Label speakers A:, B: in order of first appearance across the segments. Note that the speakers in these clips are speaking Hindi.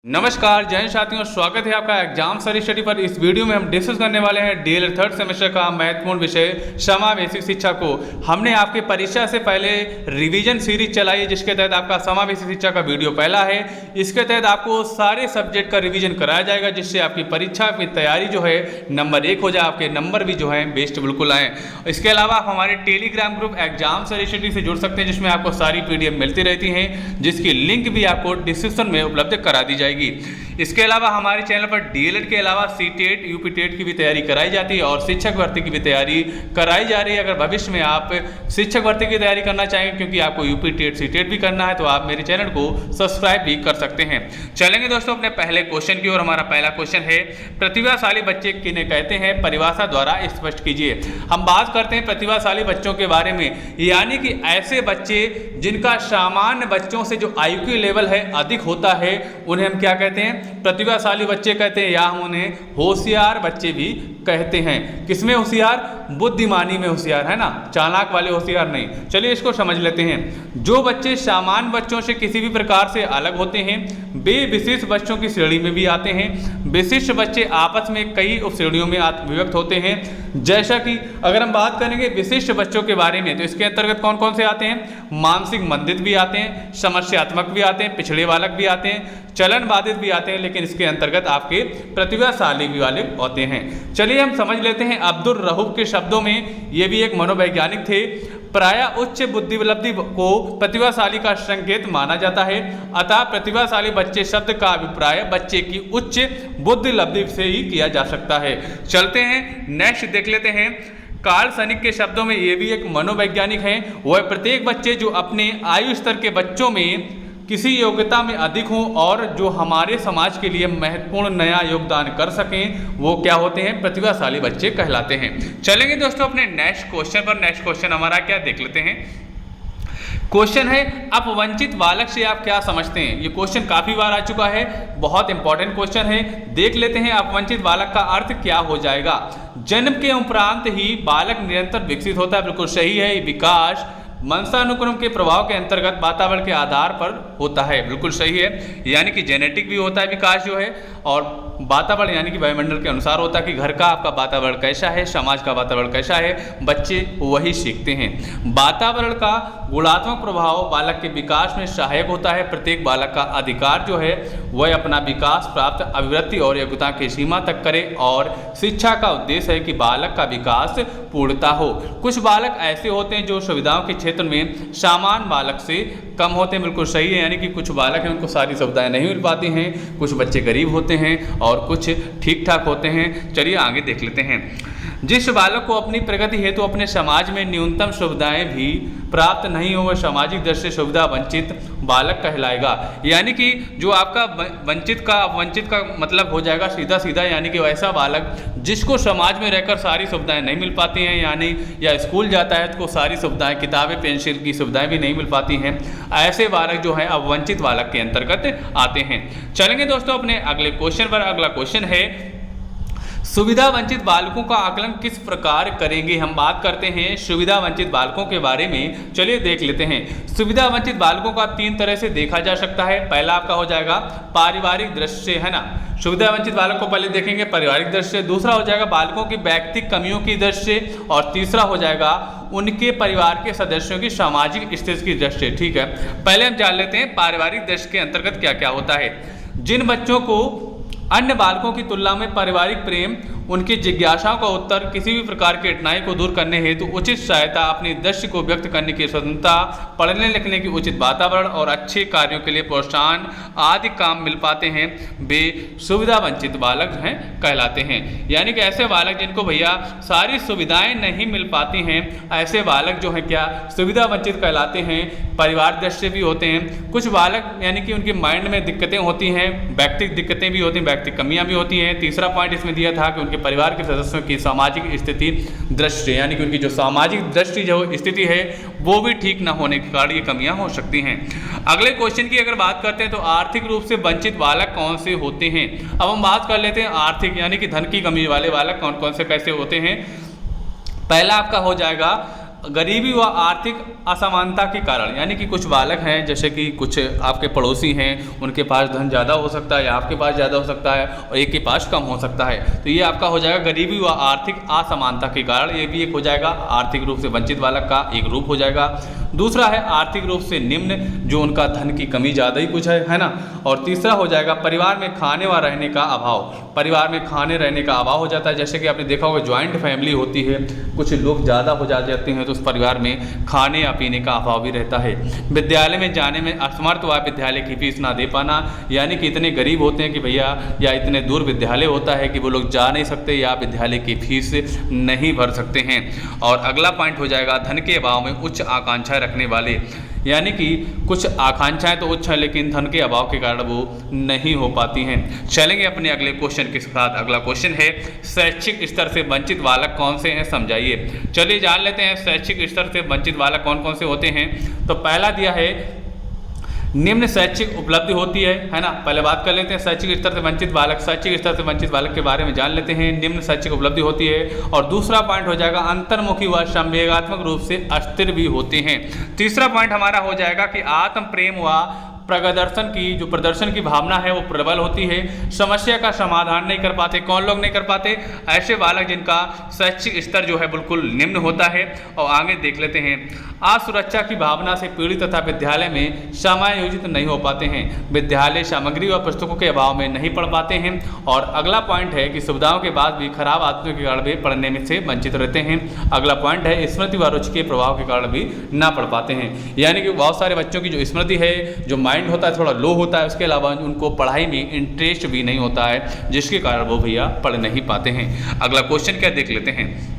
A: नमस्कार जय हिंद साथियों, स्वागत है आपका एग्जाम स्टडी पर। इस वीडियो में हम डिस्कस करने वाले हैं डीएलएड थर्ड सेमेस्टर का महत्वपूर्ण विषय समावेशी शिक्षा को। हमने आपके परीक्षा से पहले रिवीजन सीरीज चलाई है, जिसके तहत आपका समावेशी शिक्षा का वीडियो पहला है। इसके तहत आपको सारे सब्जेक्ट का रिवीजन कराया जाएगा, जिससे आपकी परीक्षा की तैयारी जो है नंबर 1 हो जाए, आपके नंबर भी जो है बेस्ट बिल्कुल आए। इसके अलावा आप हमारे टेलीग्राम ग्रुप एग्जाम स्टडी से जुड़ सकते हैं, जिसमें आपको सारी PDF मिलती रहती हैं, जिसकी लिंक भी आपको डिस्क्रिप्शन में उपलब्ध करा दी जाएगी। इसके अलावा हमारे चैनल पर डीएलएड के अलावा सीटेट यूपीटेट की भी तैयारी कराई जाती है और शिक्षक भर्ती की भी तैयारी कराई जा रही है। अगर भविष्य में आप शिक्षक भर्ती की तैयारी करना चाहेंगे, क्योंकि आपको यूपीटेट सीटेट भी करना है, तो आप मेरे चैनल को सब्सक्राइब भी कर सकते हैं। चलेंगे दोस्तों अपने पहले क्वेश्चन की ओर। हमारा पहला क्वेश्चन है, प्रतिभाशाली बच्चे किन्हें कहते हैं, परिभाषा द्वारा स्पष्ट कीजिए। हम बात करते हैं प्रतिभाशाली बच्चों के बारे में, यानी कि ऐसे बच्चे जिनका सामान्य बच्चों से जो IQ लेवल है अधिक होता है, उन्हें हम क्या कहते हैं, प्रतिभाशाली बच्चे कहते हैं, या हम उन्हें होशियार बच्चे भी कहते हैं। किसमें होशियार? बुद्धिमानी में होशियार, है ना, चालाक वाले होशियार नहीं। चलिए इसको समझ लेते हैं। जो बच्चे सामान्य बच्चों से किसी भी प्रकार से अलग होते हैं, वे विशिष्ट बच्चों की श्रेणी में भी आते हैं। विशिष्ट बच्चे आपस में कई उपश्रेणियों में विभक्त होते हैं। जैसा कि अगर हम बात करेंगे विशिष्ट बच्चों के बारे में, तो इसके अंतर्गत कौन कौन से आते हैं? मानसिक मंदित भी आते हैं, समस्यात्मक भी आते हैं, पिछड़े बालक भी आते हैं, चलन बाधित भी आते हैं, लेकिन इसके अंतर्गत आपके प्रतिभाशाली भी वाले होते हैं। चलिए हम समझ लेते हैं। अब्दुल रहूफ के शब्दों में, ये भी एक मनोवैज्ञानिक थे, प्रायः उच्च बुद्धि उपलब्धि को प्रतिभाशाली का संकेत माना जाता है। अतः प्रतिभाशाली बच्चे शब्द का अभिप्राय बच्चे की उच्च बुद्धि उपलब्धि से ही किया जा सकता है। चलते हैं नेक्स्ट देख लेते हैं। कार्ल सनिक के शब्दों में, ये भी एक मनोवैज्ञानिक हैं, वह प्रत्येक बच्चे जो अपने आयु स्तर के बच्चों में किसी योग्यता में अधिक हों और जो हमारे समाज के लिए महत्वपूर्ण नया योगदान कर सकें, वो क्या होते हैं? प्रतिभाशाली बच्चे कहलाते हैं। चलेंगे दोस्तों अपने नेक्स्ट क्वेश्चन पर। नेक्स्ट क्वेश्चन हमारा क्या देख लेते हैं। क्वेश्चन है, अपवंचित बालक से आप क्या समझते हैं? ये क्वेश्चन काफी बार आ चुका है, बहुत इंपॉर्टेंट क्वेश्चन है। देख लेते हैं अपवंचित बालक का अर्थ क्या हो जाएगा। जन्म के उपरांत ही बालक निरंतर विकसित होता है, बिल्कुल सही है। विकास वंशानुक्रम के प्रभाव के अंतर्गत वातावरण के आधार पर होता है, बिल्कुल सही है। यानी कि जेनेटिक भी होता है विकास जो है, और वातावरण यानी कि वायुमंडल के अनुसार होता है कि घर का आपका वातावरण कैसा है, समाज का वातावरण कैसा है, बच्चे वही सीखते हैं। वातावरण का गुणात्मक प्रभाव बालक के विकास में सहायक होता है। प्रत्येक बालक का अधिकार जो है वह अपना विकास प्राप्त अभिवृत्ति और योग्यता की सीमा तक करे, और शिक्षा का उद्देश्य है कि बालक का विकास पूर्णता हो। कुछ बालक ऐसे होते हैं जो सुविधाओं के क्षेत्र में सामान्य बालक से कम होते हैं, बिल्कुल सही है। यानी कि कुछ बालक हैं उनको सारी सुविधाएं नहीं मिल पाती हैं, कुछ बच्चे गरीब होते हैं और कुछ ठीक ठाक होते हैं। चलिए आगे देख लेते हैं। जिस बालक को अपनी प्रगति हेतु अपने समाज में न्यूनतम सुविधाएं भी प्राप्त नहीं हो, वह सामाजिक दृष्टि से सुविधा वंचित बालक कहलाएगा। यानी कि जो आपका वंचित का मतलब हो जाएगा सीधा सीधा, यानी कि वैसा बालक जिसको समाज में रहकर सारी सुविधाएं नहीं मिल पाती हैं, यानी या स्कूल जाता है तो सारी सुविधाएं, किताबें पेंसिल की सुविधाएं भी नहीं मिल पाती हैं, ऐसे बालक जो है अब वंचित बालक के अंतर्गत आते हैं। चलेंगे दोस्तों अपने अगले क्वेश्चन पर। अगला क्वेश्चन है, सुविधा वंचित बालकों का आकलन किस प्रकार करेंगे? हम बात करते हैं सुविधा वंचित बालकों के बारे में। चलिए देख लेते हैं। सुविधा वंचित बालकों का 3 तरह से देखा जा सकता है। पहला आपका हो जाएगा पारिवारिक दृष्टि से, है ना। सुविधा वंचित बालकों को पहले देखेंगे पारिवारिक दृष्टि से, दूसरा हो जाएगा बालकों की व्यक्तिगत कमियों की दृष्टि से, और तीसरा हो जाएगा उनके परिवार के सदस्यों की सामाजिक स्थिति की दृष्टि से। ठीक है, पहले हम जान लेते हैं पारिवारिक दृष्टि के अंतर्गत क्या क्या होता है। जिन बच्चों को अन्य बालकों की तुलना में पारिवारिक प्रेम, उनकी जिज्ञासाओं का उत्तर, किसी भी प्रकार की कठिनाई को दूर करने हेतु उचित सहायता, अपनी दृष्टि को व्यक्त करने की स्वतंत्रता, पढ़ने लिखने की उचित वातावरण और अच्छे कार्यों के लिए प्रोत्साहन आदि काम मिल पाते हैं, वे सुविधा वंचित बालक हैं कहलाते हैं। यानी कि ऐसे बालक जिनको भैया सारी सुविधाएं नहीं मिल पाती हैं, ऐसे बालक जो हैं क्या सुविधा वंचित कहलाते हैं। परिवार दृष्टि भी होते हैं। कुछ बालक यानी कि उनके माइंड में दिक्कतें होती हैं, व्यक्तिगत दिक्कतें भी होती हैं, व्यक्तिगत कमियां भी होती हैं। तीसरा पॉइंट इसमें दिया था कि उनके परिवार के सदस्यों की सामाजिक स्थिति दृष्टि, यानी कि उनकी जो सामाजिक दृष्टि जो स्थिति है वो भी ठीक ना होने के कारण ये कमियां हो सकती हैं। अगले क्वेश्चन की अगर बात करते हैं तो आर्थिक रूप से वंचित बालक कौन से होते हैं? अब हम बात कर लेते हैं आर्थिक यानी कि धन की कमी वाले बालक कौन कौन से कैसे होते हैं। पहला आपका हो जाएगा गरीबी व आर्थिक असमानता के कारण, यानी कि कुछ बालक हैं जैसे कि कुछ आपके पड़ोसी हैं, उनके पास धन ज़्यादा हो सकता है या आपके पास ज़्यादा हो सकता है और एक के पास कम हो सकता है, तो ये आपका हो जाएगा गरीबी व आर्थिक असमानता के कारण। ये भी एक हो जाएगा आर्थिक रूप से वंचित बालक का एक रूप हो जाएगा। दूसरा है आर्थिक रूप से निम्न, जो उनका धन की कमी ज़्यादा ही कुछ है ना। और तीसरा हो जाएगा परिवार में खाने व रहने का अभाव। परिवार में खाने रहने का अभाव हो जाता है, जैसे कि आपने देखा होगा ज्वाइंट फैमिली होती है, कुछ लोग ज़्यादा हो जाते हैं तो उस परिवार में खाने या पीने का अभाव भी रहता है। विद्यालय में जाने में असमर्थ व विद्यालय की फीस ना दे पाना, यानी कि इतने गरीब होते हैं कि भैया या इतने दूर विद्यालय होता है कि वो लोग जा नहीं सकते या विद्यालय की फीस नहीं भर सकते हैं। और अगला पॉइंट हो जाएगा धन के अभाव में उच्च आकांक्षाएं रखने वाले, यानी कि कुछ आकांक्षाएं तो उच्च हैं लेकिन धन के अभाव के कारण वो नहीं हो पाती हैं। चलेंगे अपने अगले क्वेश्चन के साथ। अगला क्वेश्चन है शैक्षिक स्तर से वंचित बालक कौन से हैं, समझाइए। चलिए जान लेते हैं शैक्षिक स्तर से वंचित बालक कौन कौन से होते हैं। तो पहला दिया है निम्न शैक्षिक उपलब्धि होती है ना। पहले बात कर लेते हैं शैक्षिक स्तर से वंचित बालक। शैक्षिक स्तर से वंचित बालक के बारे में जान लेते हैं। निम्न शैक्षिक उपलब्धि होती है। और दूसरा पॉइंट हो जाएगा अंतर्मुखी व संवेगात्मक रूप से अस्थिर भी होते हैं। तीसरा पॉइंट हमारा हो जाएगा कि आत्म प्रेम व प्रदर्शन की भावना है वो प्रबल होती है। समस्या का समाधान नहीं कर पाते। कौन लोग नहीं कर पाते? ऐसे बालक जिनका शैक्षिक स्तर जो है बिल्कुल निम्न होता है। और आगे देख लेते हैं असुरक्षा की भावना से पीड़ित तथा विद्यालय में समायोजित नहीं हो पाते हैं। विद्यालय सामग्री व पुस्तकों के अभाव में नहीं पढ़ पाते हैं। और अगला पॉइंट है कि सुविधाओं के बाद भी खराब आदतों के कारण भी पढ़ने में से वंचित रहते हैं। अगला पॉइंट है स्मृति व रुचि के प्रभाव के कारण भी ना पढ़ पाते हैं, यानी कि बहुत सारे बच्चों की जो स्मृति है, जो माइंड होता है थोड़ा लो होता है, उसके अलावा उनको पढ़ाई में इंटरेस्ट भी नहीं होता है, जिसके कारण वो भैया पढ़ नहीं पाते हैं। अगला क्वेश्चन क्या देख लेते हैं।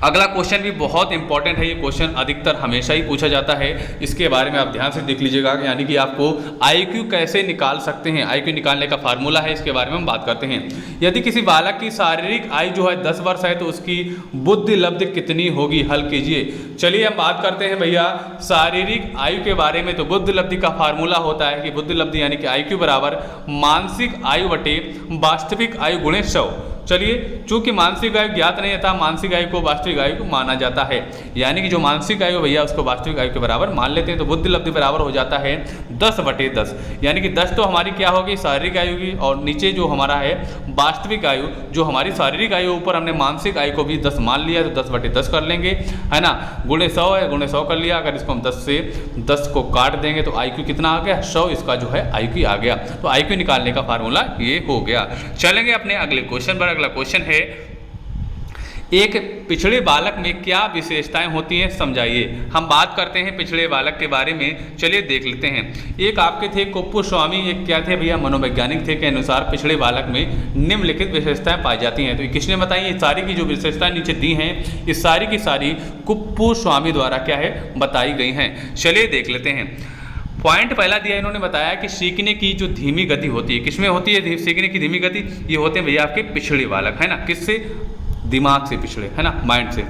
A: अगला क्वेश्चन भी बहुत इंपॉर्टेंट है। ये क्वेश्चन अधिकतर हमेशा ही पूछा जाता है, इसके बारे में आप ध्यान से देख लीजिएगा, यानी कि आपको IQ कैसे निकाल सकते हैं, IQ निकालने का फार्मूला है, इसके बारे में हम बात करते हैं। यदि किसी बालक की शारीरिक आयु जो है 10 वर्ष है तो उसकी बुद्धि लब्धि कितनी होगी, हल कीजिए। चलिए हम बात करते हैं भैया शारीरिक आयु के बारे में। तो बुद्धि लब्धि का फार्मूला होता है कि बुद्धि लब्धि यानी कि IQ बराबर मानसिक आयु बटे वास्तविक आयु गुणे 100। चलिए चूंकि मानसिक आयु ज्ञात नहीं था, मानसिक आयु को वास्तविक आयु को माना जाता है, यानी कि जो मानसिक आयु भैया उसको वास्तविक आयु के बराबर मान लेते हैं। तो बुद्धि लब्धि बराबर हो जाता है 10/10, यानी कि 10 तो हमारी क्या होगी शारीरिक आयु की, और नीचे जो हमारा है वास्तविक आयु, जो हमारी शारीरिक आयु ऊपर हमने मानसिक आयु को भी 10 मान लिया, तो 10/10 कर लेंगे, है ना। गुणे 100 है, गुणे 100 कर लिया। अगर इसको हम 10 से 10 को काट देंगे तो IQ कितना आ गया, 100 इसका जो है IQ आ गया। तो IQ निकालने का फार्मूला ये हो गया। चलेंगे अपने अगले क्वेश्चन पर। अगला क्वेश्चन है एक पिछड़े बालक में क्या विशेषताएं होती हैं, समझाइए। हम बात करते हैं पिछड़े बालक के बारे में, चलिए देख लेते हैं। एक आपके थे कुप्पू स्वामी, एक क्या थे भैया मनोवैज्ञानिक थे, के अनुसार पिछड़े बालक में निम्नलिखित विशेषताएं पाई जाती हैं। तो किसने बताई? ये सारी की जो विशेषताएं नीचे दी हैं ये सारी की सारी कुप्पू स्वामी द्वारा क्या है बताई गई हैं। चलिए देख लेते हैं। पॉइंट पहला दिया इन्होंने बताया कि सीखने की जो धीमी गति होती है, किसमें होती है सीखने की धीमी गति? ये होते हैं भैया आपके पिछड़े बालक, है ना। किससे? दिमाग से पिछड़े, है ना, माइंड से।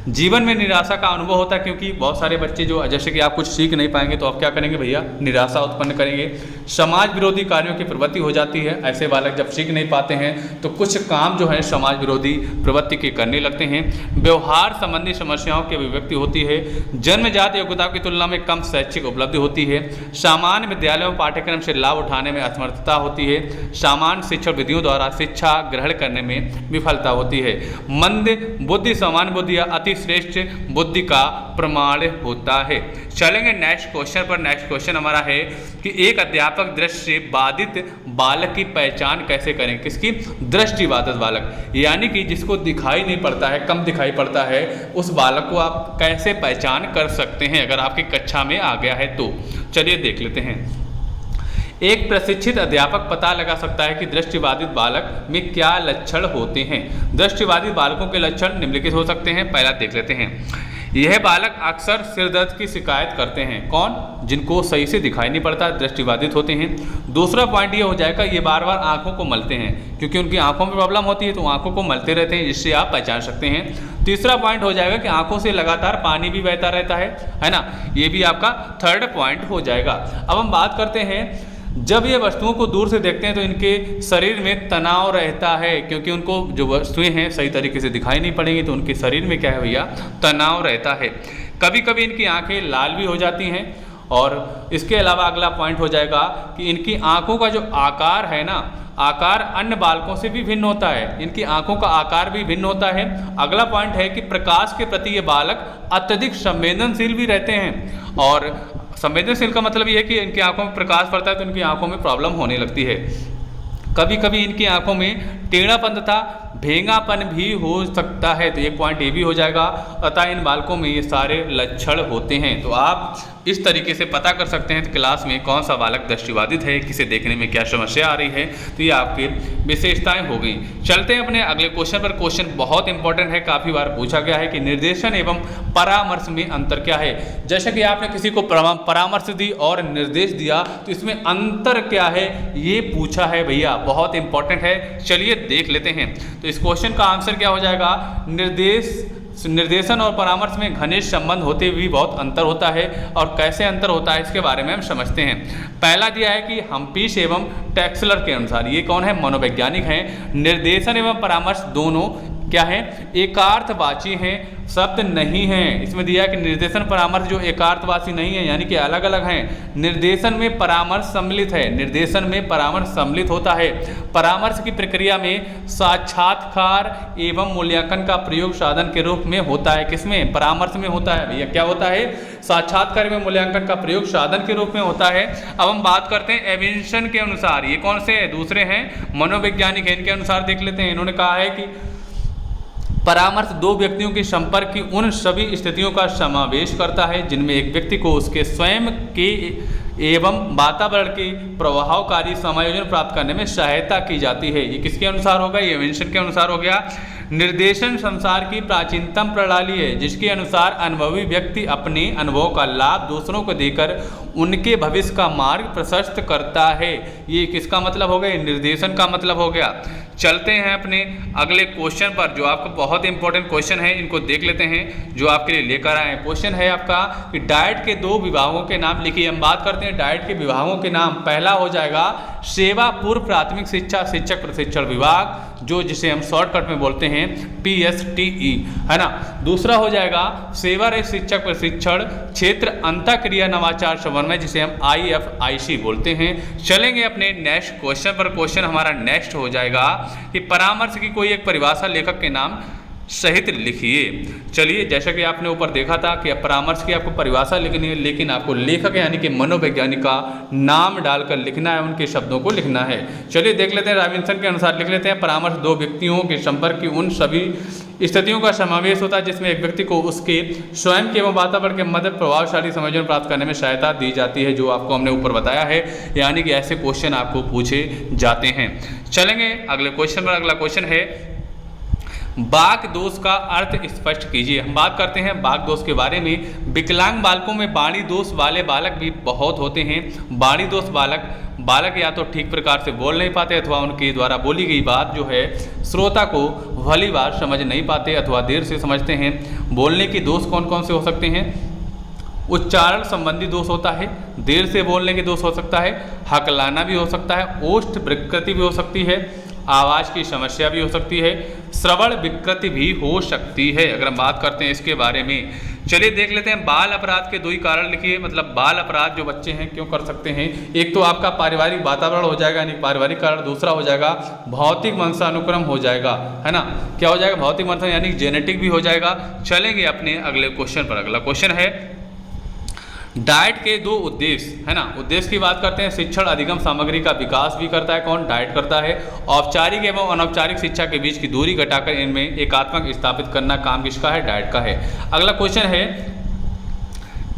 A: जीवन में निराशा का अनुभव होता है, क्योंकि बहुत सारे बच्चे जो जैसे कि आप कुछ सीख नहीं पाएंगे तो आप क्या करेंगे भैया, निराशा उत्पन्न करेंगे। समाज विरोधी कार्यों की प्रवृत्ति हो जाती है। ऐसे बालक जब सीख नहीं पाते हैं तो कुछ काम जो है समाज विरोधी प्रवृत्ति के करने लगते हैं। व्यवहार संबंधी समस्याओं की अभिव्यक्ति होती है। जन्मजात योग्यता की तुलना में कम शैक्षिक उपलब्धि होती है। सामान्य विद्यालयों में पाठ्यक्रम से लाभ उठाने में असमर्थता होती है। सामान्य शिक्षण विधियों द्वारा शिक्षा ग्रहण करने में विफलता होती है। मंद बुद्धि सामान्य बुद्धि या अति श्रेष्ठ बुद्धि का प्रमाण होता है। चलेंगे नेक्स्ट क्वेश्चन पर। नेक्स्ट क्वेश्चन हमारा है कि एक अध्यापक दृष्टि से बाधित बालक की पहचान कैसे करें। किसकी? दृष्टिबाधित बालक, यानी कि जिसको दिखाई नहीं पड़ता है, कम दिखाई पड़ता है, उस बालक को आप कैसे पहचान कर सकते हैं अगर आपकी कक्षा में आ गया है तो। चलिए देख लेते हैं। एक प्रशिक्षित अध्यापक पता लगा सकता है कि दृष्टिबाधित बालक में क्या लक्षण होते हैं। दृष्टिबाधित बालकों के लक्षण निम्नलिखित हो सकते हैं। पहला देख लेते हैं। यह बालक अक्सर सिर दर्द की शिकायत करते हैं। कौन? जिनको सही से दिखाई नहीं पड़ता, दृष्टिबाधित होते हैं। दूसरा पॉइंट ये हो जाएगा, ये बार बार आंखों को मलते हैं, क्योंकि उनकी आंखों में प्रॉब्लम होती है तो आंखों को मलते रहते हैं, जिससे आप पहचान सकते हैं। तीसरा पॉइंट हो जाएगा कि आंखों से लगातार पानी भी बहता रहता है ना। ये भी आपका थर्ड पॉइंट हो जाएगा। अब हम बात करते हैं जब ये वस्तुओं को दूर से देखते हैं तो इनके शरीर में तनाव रहता है, क्योंकि उनको जो वस्तुएं हैं सही तरीके से दिखाई नहीं पड़ेंगी, तो उनके शरीर में क्या है भैया, तनाव रहता है। कभी कभी इनकी आंखें लाल भी हो जाती हैं। और इसके अलावा अगला पॉइंट हो जाएगा कि इनकी आंखों का जो आकार है ना, आकार अन्य बालकों से भी भिन्न होता है, इनकी आंखों का आकार भी भिन्न होता है। अगला पॉइंट है कि प्रकाश के प्रति ये बालक अत्यधिक संवेदनशील भी रहते हैं। और संवेदनशील का मतलब ये है कि इनकी आंखों में प्रकाश पड़ता है तो इनकी आंखों में प्रॉब्लम होने लगती है। कभी कभी इनकी आंखों में टेढ़ापन तथा भेंगापन भी हो सकता है, तो एक पॉइंट ये भी हो जाएगा। अतः इन बालकों में ये सारे लक्षण होते हैं। तो आप इस तरीके से पता कर सकते हैं कि क्लास में कौन सा बालक दृष्टिबाधित है, किसे देखने में क्या समस्या आ रही है। तो ये आपकी विशेषताएं हो गई। चलते हैं अपने अगले क्वेश्चन पर। क्वेश्चन बहुत इंपॉर्टेंट है, काफ़ी बार पूछा गया है कि निर्देशन एवं परामर्श में अंतर क्या है। जैसे कि आपने किसी को परामर्श दी और निर्देश दिया, तो इसमें अंतर क्या है ये पूछा है भैया, बहुत इंपॉर्टेंट है। चलिए देख लेते हैं। तो इस क्वेश्चन का आंसर क्या हो जाएगा, निर्देशन और परामर्श में घनिष्ठ संबंध होते हुए बहुत अंतर होता है। और कैसे अंतर होता है इसके बारे में हम समझते हैं। पहला दिया है कि हम्पीस एवं टैक्सलर के अनुसार, ये कौन है, मनोवैज्ञानिक हैं, निर्देशन एवं परामर्श दोनों क्या है, एकार्थवाची हैं, शब्द नहीं हैं। इसमें दिया है कि निर्देशन परामर्श जो एकार्थवाची नहीं है, यानी कि अलग अलग हैं। निर्देशन में परामर्श सम्मिलित है, निर्देशन में परामर्श सम्मिलित होता है। परामर्श की प्रक्रिया में साक्षात्कार एवं मूल्यांकन का प्रयोग साधन के रूप में होता है। किसमें, परामर्श में होता है भैया। क्या होता है, साक्षात्कार एवं मूल्यांकन का प्रयोग साधन के रूप में होता है। अब हम बात करते हैं एविंसन के अनुसार, ये कौन से दूसरे हैं, मनोवैज्ञानिक हैं, इनके अनुसार देख लेते हैं। इन्होंने कहा है कि परामर्श दो व्यक्तियों के संपर्क की उन सभी स्थितियों का समावेश करता है जिनमें एक व्यक्ति को उसके स्वयं के एवं वातावरण के प्रभावकारी समायोजन प्राप्त करने में सहायता की जाती है। ये किसके अनुसार होगा, ये एविंसन के अनुसार हो गया। निर्देशन संसार की प्राचीनतम प्रणाली है जिसके अनुसार अनुभवी व्यक्ति अपने अनुभव का लाभ दूसरों को देकर उनके भविष्य का मार्ग प्रशस्त करता है। ये किसका मतलब हो गया, निर्देशन का मतलब हो गया। चलते हैं अपने अगले क्वेश्चन पर, जो आपका बहुत इंपॉर्टेंट क्वेश्चन है, इनको देख लेते हैं जो आपके लिए लेकर आए हैं। क्वेश्चन है आपका कि डाइट के दो विभागों के नाम लिखिए। हम बात करते हैं डाइट के विभागों के नाम। पहला हो जाएगा सेवा पूर्व प्राथमिक शिक्षा शिक्षक प्रशिक्षण विभाग, जो जिसे हम शॉर्टकट में बोलते हैं PSTE, है ना। दूसरा हो जाएगा सेवा रहित शिक्षक प्रशिक्षण क्षेत्र अंतःक्रिया नवाचार समन्वय, जिसे हम IFIC बोलते हैं। चलेंगे अपने नेक्स्ट क्वेश्चन पर। क्वेश्चन हमारा नेक्स्ट हो जाएगा कि परामर्श की कोई एक परिभाषा लेखक के नाम सहित लिखिए। चलिए, जैसा कि आपने ऊपर देखा था कि परामर्श की आपको परिभाषा लिखनी है, लेकिन आपको लेखक यानी कि मनोवैज्ञानिक का नाम डालकर लिखना है, उनके शब्दों को लिखना है। चलिए देख लेते हैं, रॉबिन्सन के अनुसार लिख लेते हैं, परामर्श दो व्यक्तियों के संपर्क की उन सभी स्थितियों का समावेश होता है जिसमें एक व्यक्ति को उसके स्वयं के एवं वातावरण के मध्य प्रभावशाली समायोजन प्राप्त करने में सहायता दी जाती है, जो आपको हमने ऊपर बताया है। यानी कि ऐसे क्वेश्चन आपको पूछे जाते हैं। चलेंगे अगले क्वेश्चन पर। अगला क्वेश्चन है बाक दोष का अर्थ स्पष्ट कीजिए। हम बात करते हैं बाक दोष के बारे में। विकलांग बालकों में वाणी दोष वाले बालक भी बहुत होते हैं। वाणी दोष बालक या तो ठीक प्रकार से बोल नहीं पाते अथवा उनके द्वारा बोली गई बात जो है श्रोता को भली बार समझ नहीं पाते अथवा देर से समझते हैं। बोलने के दोष कौन कौन से हो सकते हैं, उच्चारण संबंधी दोष होता है, देर से बोलने के दोष हो सकता है, हकलाना भी हो सकता है, ओष्ठ विकृति भी हो सकती है, आवाज़ की समस्या भी हो सकती है, श्रवण विकृति भी हो सकती है। अगर हम बात करते हैं इसके बारे में, चलिए देख लेते हैं। बाल अपराध के दो ही कारण लिखिए, मतलब बाल अपराध जो बच्चे हैं क्यों कर सकते हैं। एक तो आपका पारिवारिक वातावरण हो जाएगा यानी पारिवारिक कारण, दूसरा हो जाएगा भौतिक वंशानुक्रम हो जाएगा, है ना। क्या हो जाएगा, भौतिक वंश यानी जेनेटिक भी हो जाएगा। चलेंगे अपने अगले क्वेश्चन पर। अगला क्वेश्चन है डाइट के दो उद्देश्य, है ना। उद्देश्य की बात करते हैं, शिक्षण अधिगम सामग्री का विकास भी करता है, कौन, डाइट करता है। औपचारिक एवं अनौपचारिक शिक्षा के बीच की दूरी घटाकर इनमें एकात्मक स्थापित करना काम किसका है, डाइट का है। अगला क्वेश्चन है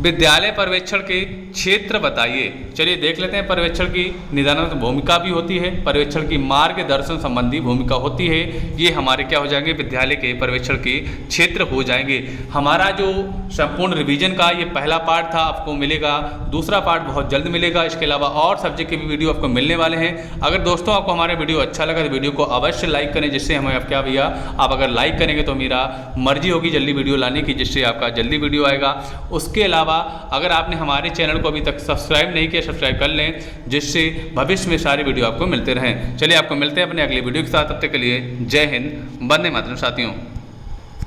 A: विद्यालय पर्यवेक्षण के क्षेत्र बताइए। चलिए देख लेते हैं। पर्यवेक्षण की निदानात्मक भूमिका भी होती है, पर्यवेक्षण की मार्गदर्शन संबंधी भूमिका होती है। ये हमारे क्या हो जाएंगे, विद्यालय के पर्यवेक्षण के क्षेत्र हो जाएंगे। हमारा जो संपूर्ण रिवीजन का ये पहला पार्ट था आपको मिलेगा, दूसरा पार्ट बहुत जल्द मिलेगा। इसके अलावा और सब्जेक्ट के भी वीडियो आपको मिलने वाले हैं। अगर दोस्तों आपको हमारा वीडियो अच्छा लगा तो वीडियो को अवश्य लाइक करें, जिससे हमें अब क्या भैया, आप अगर लाइक करेंगे तो मेरा मर्जी होगी जल्दी वीडियो लाने की, जिससे आपका जल्दी वीडियो आएगा। उसके अलावा अलावा अगर आपने हमारे चैनल को अभी तक सब्सक्राइब नहीं किया, सब्सक्राइब कर लें, जिससे भविष्य में सारी वीडियो आपको मिलते रहें। चलिए आपको मिलते हैं अपने अगली वीडियो के साथ, तब तक के लिए जय हिंद, वंदे मातरम साथियों।